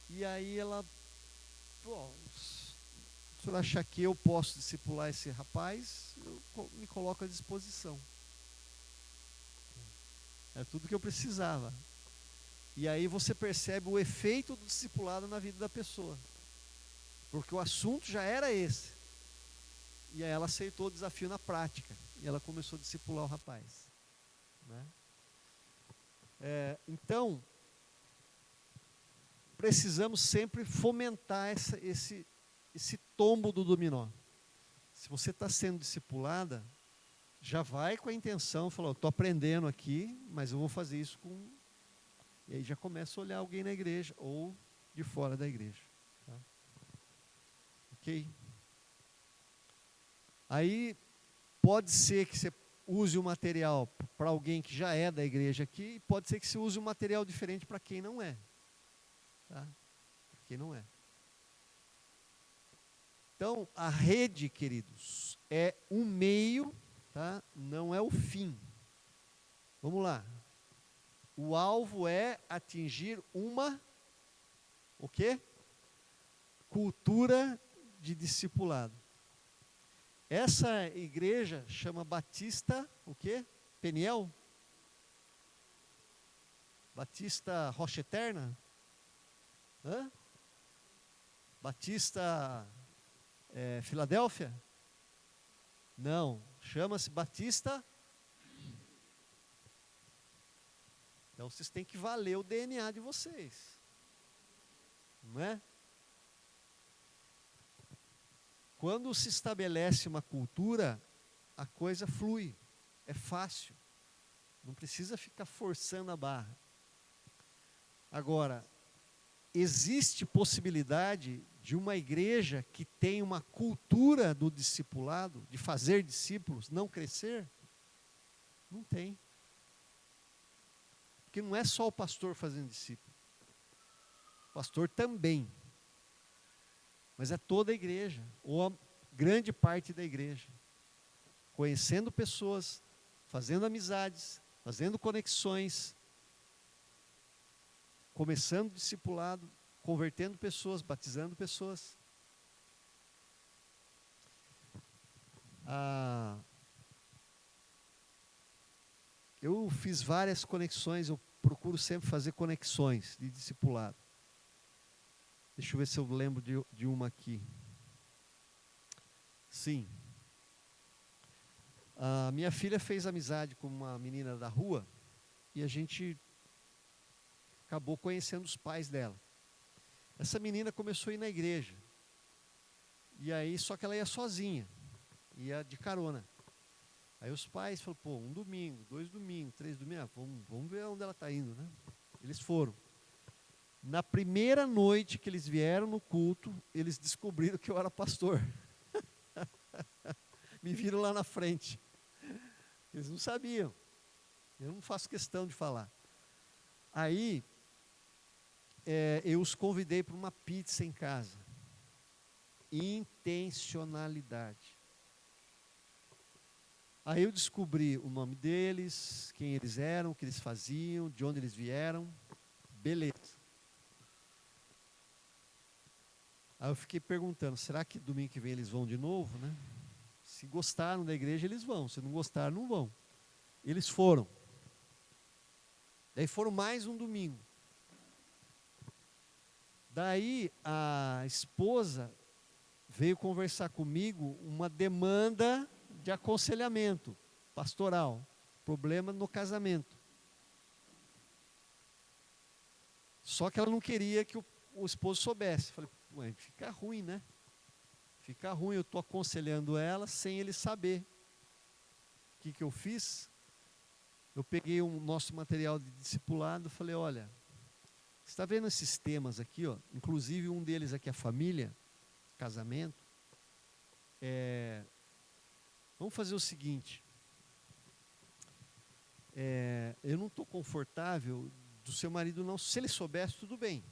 E aí ela, se o senhor achar que eu posso discipular esse rapaz, eu me coloco à disposição. É tudo que eu precisava. E aí você percebe o efeito do discipulado na vida da pessoa. Porque o assunto já era esse. E aí ela aceitou o desafio na prática. E ela começou a discipular o rapaz. Né? Então, precisamos sempre fomentar esse tombo do dominó. Se você está sendo discipulada, já vai com a intenção, falou, estou aprendendo aqui, mas eu vou fazer isso com... E aí já começa a olhar alguém na igreja, ou de fora da igreja. Tá? Ok? Aí, pode ser que você use o material para alguém que já é da igreja aqui, e pode ser que você use um material diferente para quem não é. Tá? Para quem não é. Então, a rede, queridos, é um meio, tá? Não é o fim. Vamos lá. O alvo é atingir o quê? Cultura de discipulado. Essa igreja chama Batista, o quê? Peniel? Batista Rocha Eterna? Hã? Batista Filadélfia? Não, chama-se Batista. Então vocês têm que valer o DNA de vocês. Não é? Quando se estabelece uma cultura, a coisa flui, é fácil. Não precisa ficar forçando a barra. Agora, existe possibilidade de uma igreja que tem uma cultura do discipulado, de fazer discípulos, não crescer? Não tem. Porque não é só o pastor fazendo discípulo. O pastor também. Mas é toda a igreja, ou a grande parte da igreja. Conhecendo pessoas, fazendo amizades, fazendo conexões, começando o discipulado, convertendo pessoas, batizando pessoas. Eu fiz várias conexões, eu procuro sempre fazer conexões de discipulado. Deixa eu ver se eu lembro de uma aqui. Sim. A minha filha fez amizade com uma menina da rua e a gente acabou conhecendo os pais dela. Essa menina começou a ir na igreja. E aí, só que ela ia sozinha, ia de carona. Aí os pais falaram, pô, 1 domingo, 2 domingos, 3 domingos, vamos ver onde ela está indo, né? Eles foram. Na primeira noite que eles vieram no culto, eles descobriram que eu era pastor. Me viram lá na frente. Eles não sabiam. Eu não faço questão de falar. Aí, eu os convidei para uma pizza em casa. Intencionalidade. Aí eu descobri o nome deles, quem eles eram, o que eles faziam, de onde eles vieram. Beleza. Aí eu fiquei perguntando, será que domingo que vem eles vão de novo, né? Se gostaram da igreja, eles vão. Se não gostaram, não vão. Eles foram. Daí foram mais um domingo. Daí a esposa veio conversar comigo uma demanda de aconselhamento pastoral, problema no casamento. Só que ela não queria que o esposo soubesse. Falei, ué, fica ruim, né? Fica ruim, eu estou aconselhando ela sem ele saber. O que eu fiz? Eu peguei o nosso material de discipulado e falei, olha, você está vendo esses temas aqui, ó? Inclusive um deles aqui é a família, casamento. Vamos fazer o seguinte. Eu não estou confortável do seu marido não. Se ele soubesse, tudo bem.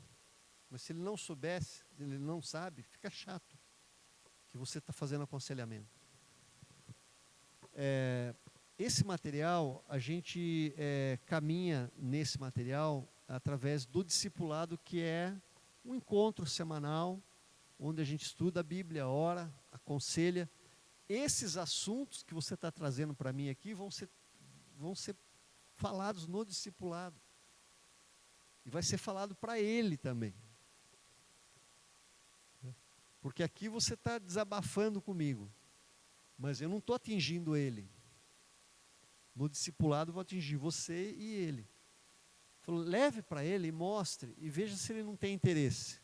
Mas se ele não soubesse, se ele não sabe, fica chato que você está fazendo aconselhamento. Esse material, a gente caminha nesse material através do discipulado, que é um encontro semanal, onde a gente estuda a Bíblia, ora, aconselha. Esses assuntos que você está trazendo para mim aqui vão ser falados no discipulado. E vai ser falado para ele também. Porque aqui você está desabafando comigo, mas eu não estou atingindo ele. No discipulado eu vou atingir você e ele. Falou, leve para ele e mostre, e veja se ele não tem interesse.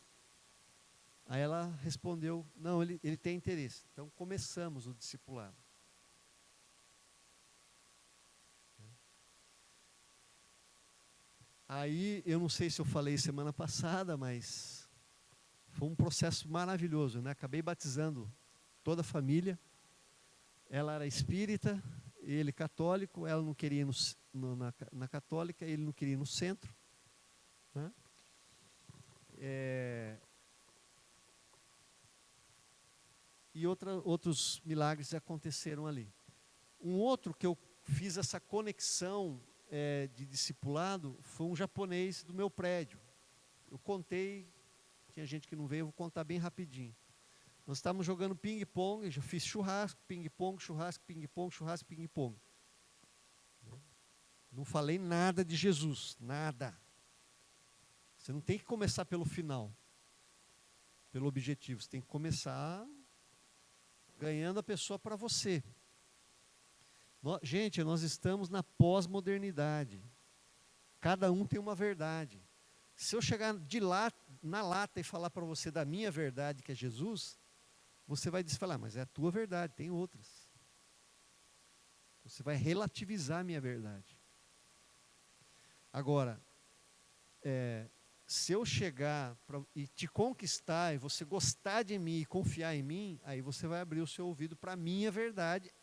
Aí ela respondeu, não, ele tem interesse. Então começamos o discipulado. Aí, eu não sei se eu falei semana passada, mas foi um processo maravilhoso, né? Acabei batizando toda a família. Ela era espírita, ele católico, ela não queria ir na católica, ele não queria ir no centro. Né? E outros milagres aconteceram ali. Um outro que eu fiz essa conexão de discipulado foi um japonês do meu prédio. Eu contei, tinha gente que não veio, eu vou contar bem rapidinho. Nós estávamos jogando ping-pong, já fiz churrasco, ping-pong, churrasco, ping-pong, churrasco, ping-pong. Não falei nada de Jesus, nada. Você não tem que começar pelo final, pelo objetivo. Você tem que começar ganhando a pessoa para você. Gente, nós estamos na pós-modernidade. Cada um tem uma verdade. Se eu chegar de lá, na lata, e falar para você da minha verdade, que é Jesus, você vai falar, mas é a tua verdade, tem outras. Você vai relativizar a minha verdade. Agora, se eu chegar e te conquistar, e você gostar de mim e confiar em mim, aí você vai abrir o seu ouvido para a minha verdade,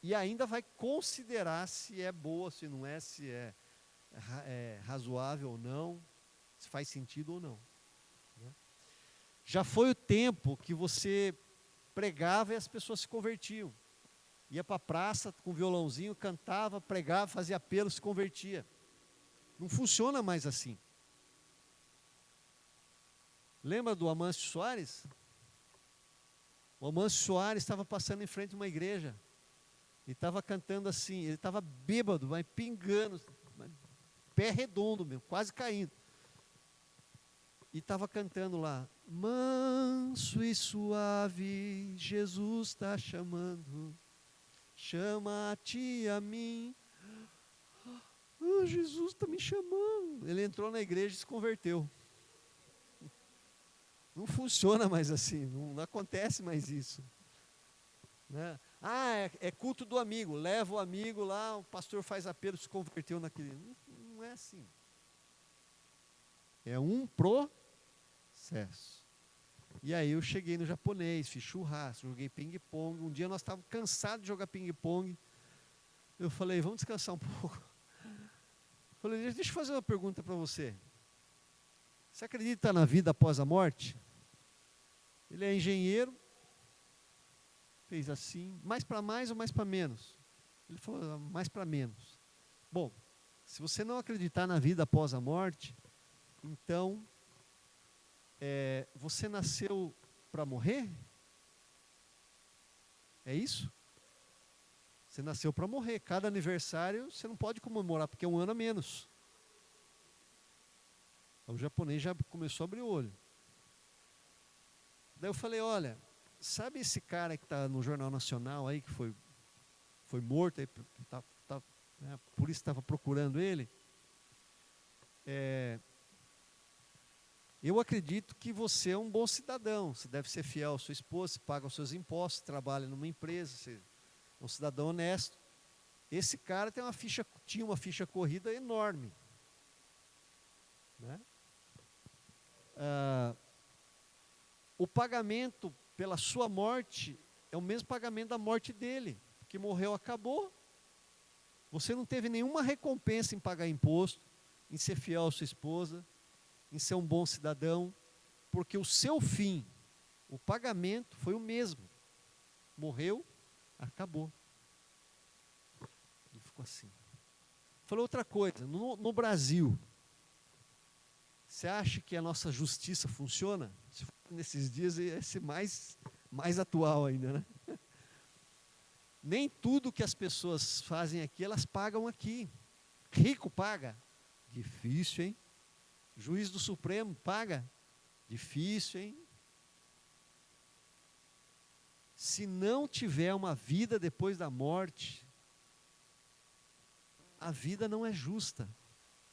e ainda vai considerar se é boa, se não é, se é razoável ou não, se faz sentido ou não. Né? Já foi o tempo que você pregava e as pessoas se convertiam. Ia para a praça com violãozinho, cantava, pregava, fazia apelo, se convertia. Não funciona mais assim. Lembra do Amâncio Soares? O Amâncio Soares estava passando em frente a uma igreja. E estava cantando assim, ele estava bêbado, mas pingando, pé redondo mesmo, quase caindo. E estava cantando lá, manso e suave, Jesus está chamando, chama a ti e a mim. Jesus está me chamando. Ele entrou na igreja e se converteu. Não funciona mais assim, não acontece mais isso. Né? É culto do amigo, leva o amigo lá, o pastor faz apelo, se converteu naquele. Não é assim. É um processo. E aí eu cheguei no japonês, fiz churrasco, joguei ping-pong. Um dia nós estávamos cansados de jogar ping-pong. Eu falei, vamos descansar um pouco. Falei, deixa eu fazer uma pergunta para você. Você acredita na vida após a morte? Ele é engenheiro. Fez assim, mais para mais ou mais para menos? Ele falou, mais para menos. Bom, se você não acreditar na vida após a morte, então, você nasceu para morrer? É isso? Você nasceu para morrer. Cada aniversário você não pode comemorar, porque é um ano a menos. O japonês já começou a abrir o olho. Daí eu falei, olha, sabe esse cara que está no Jornal Nacional aí, que foi morto, aí, né, a polícia estava procurando ele? Eu acredito que você é um bom cidadão, você deve ser fiel à sua esposa, você paga os seus impostos, trabalha numa empresa, você é um cidadão honesto. Esse cara tinha uma ficha corrida enorme. Né? O pagamento pela sua morte é o mesmo pagamento da morte dele, porque morreu, acabou. Você não teve nenhuma recompensa em pagar imposto, em ser fiel à sua esposa, em ser um bom cidadão, porque o seu fim, o pagamento foi o mesmo. Morreu, acabou. Ele ficou assim. Falou outra coisa, no Brasil, você acha que a nossa justiça funciona? Se for nesses dias ia ser mais atual ainda, né? Nem tudo que as pessoas fazem aqui, elas pagam aqui. Rico paga? Difícil, hein? Juiz do Supremo paga? Difícil, hein? Se não tiver uma vida depois da morte, a vida não é justa.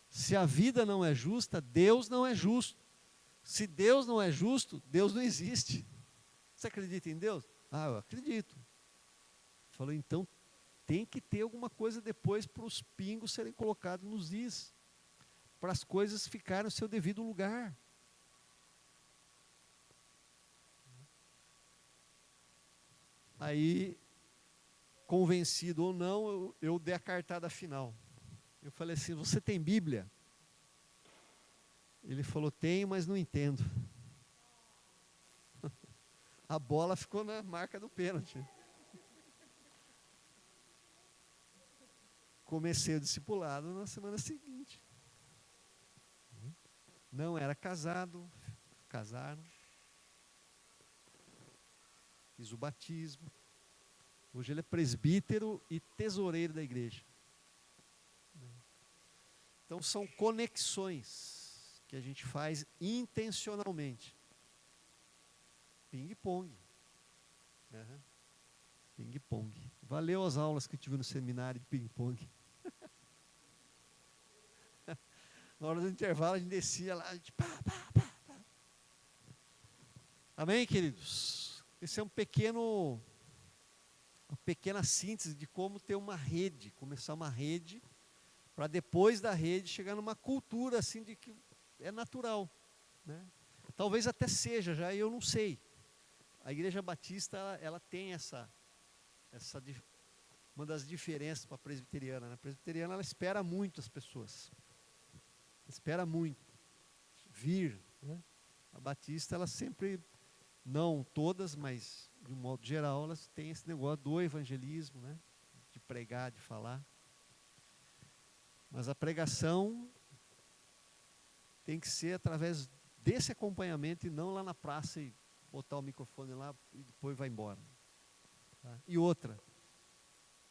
Se a vida não é justa, Deus não é justo. Se Deus não é justo, Deus não existe. Você acredita em Deus? Ah, eu acredito. Falou, então tem que ter alguma coisa depois para os pingos serem colocados nos is, para as coisas ficarem no seu devido lugar. Aí, convencido ou não, eu dei a cartada final. Eu falei assim, você tem Bíblia? Ele falou, tenho, mas não entendo. A bola ficou na marca do pênalti. Comecei o discipulado na semana seguinte. Não era casado, casaram. Fiz o batismo. Hoje ele é presbítero e tesoureiro da igreja. Então são conexões que a gente faz intencionalmente. Ping-pong. Uhum. Ping-pong. Valeu as aulas que eu tive no seminário de ping-pong. Na hora do intervalo a gente descia lá, a gente pá. Amém, queridos? Esse é uma pequena síntese de como ter uma rede, começar uma rede, para depois da rede chegar numa cultura assim de que é natural, né? Talvez até seja, já eu não sei. A Igreja Batista, ela tem uma das diferenças para a presbiteriana, né? A presbiteriana, ela espera muito as pessoas. Espera muito vir, né? A Batista, ela sempre, não todas, mas de um modo geral, elas têm esse negócio do evangelismo, né? De pregar, de falar. Mas a pregação tem que ser através desse acompanhamento e não lá na praça e botar o microfone lá e depois vai embora. Tá? E outra,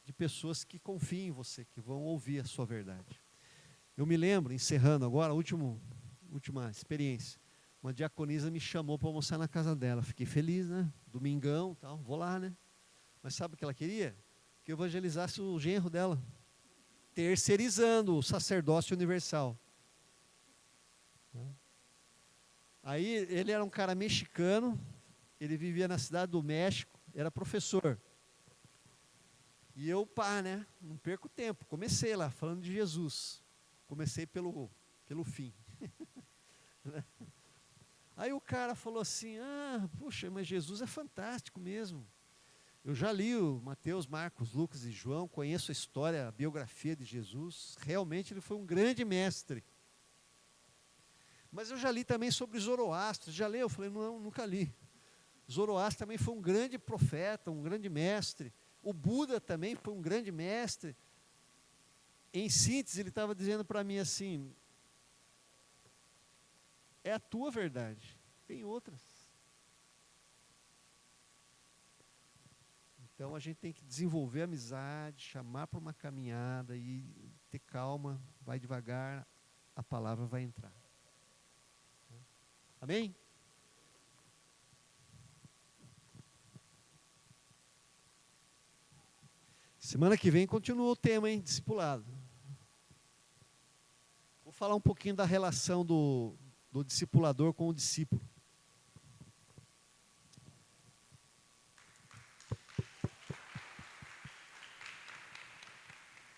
de pessoas que confiem em você, que vão ouvir a sua verdade. Eu me lembro, encerrando agora, a última experiência, uma diaconisa me chamou para almoçar na casa dela. Fiquei feliz, né? Domingão, tal, vou lá, né? Mas sabe o que ela queria? Que eu evangelizasse o genro dela, terceirizando o sacerdócio universal. Aí ele era um cara mexicano, ele vivia na cidade do México, era professor. E eu, né? Não perco tempo. Comecei lá, falando de Jesus. Comecei pelo fim. Aí o cara falou assim, puxa, mas Jesus é fantástico mesmo. Eu já li o Mateus, Marcos, Lucas e João, conheço a história, a biografia de Jesus. Realmente ele foi um grande mestre. Mas eu já li também sobre Zoroastro. Já leu? Eu falei, não, nunca li. Zoroastro também foi um grande profeta, um grande mestre. O Buda também foi um grande mestre. Em síntese, ele estava dizendo para mim assim, é a tua verdade, tem outras. Então a gente tem que desenvolver amizade, chamar para uma caminhada e ter calma, vai devagar, a palavra vai entrar. Amém? Semana que vem continua o tema, hein? Discipulado. Vou falar um pouquinho da relação do discipulador com o discípulo.